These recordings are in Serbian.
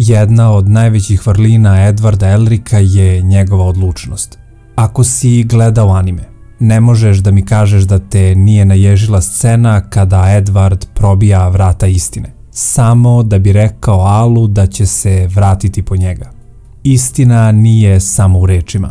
Jedna od najvećih vrlina Edvarda Elrika je njegova odlučnost. Ako si gledao anime, ne možeš da mi kažeš da te nije naježila scena kada Edward probija vrata istine, samo da bi rekao Alu da će se vratiti po njega. Istina nije samo u rečima.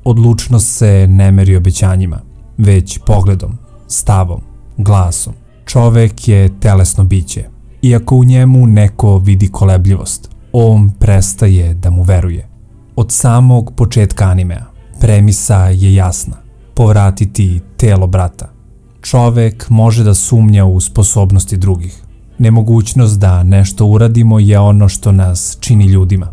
Odlučnost se ne meri obećanjima, već pogledom, stavom, glasom. Čovek je telesno biće. Iako u njemu neko vidi kolebljivost, on prestaje da mu veruje. Od samog početka animea, premisa je jasna. Povratiti telo brata. Čovek može da sumnja u sposobnosti drugih. Nemogućnost da nešto uradimo je ono što nas čini ljudima.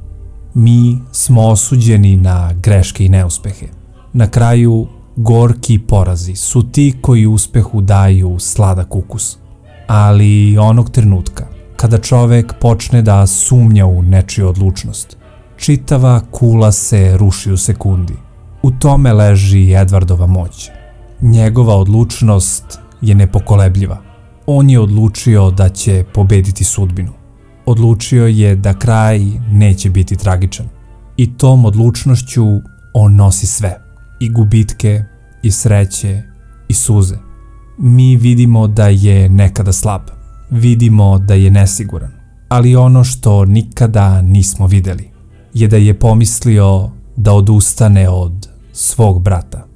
Mi smo osuđeni na greške i neuspehe. Na kraju, gorki porazi su ti koji uspehu daju sladak ukus. Ali onog trenutka, kada čovek počne da sumnja u nečiju odlučnost, čitava kula se ruši u sekundi. U tome leži Edwardova moć. Njegova odlučnost je nepokolebljiva. On je odlučio da će pobediti sudbinu. Odlučio je da kraj neće biti tragičan. I tom odlučnošću on nosi sve. I gubitke, i sreće, i suze. Mi vidimo da je nekada slab. Vidimo da je nesiguran. Ali ono što nikada nismo videli je da je pomislio da odustane od svog brata.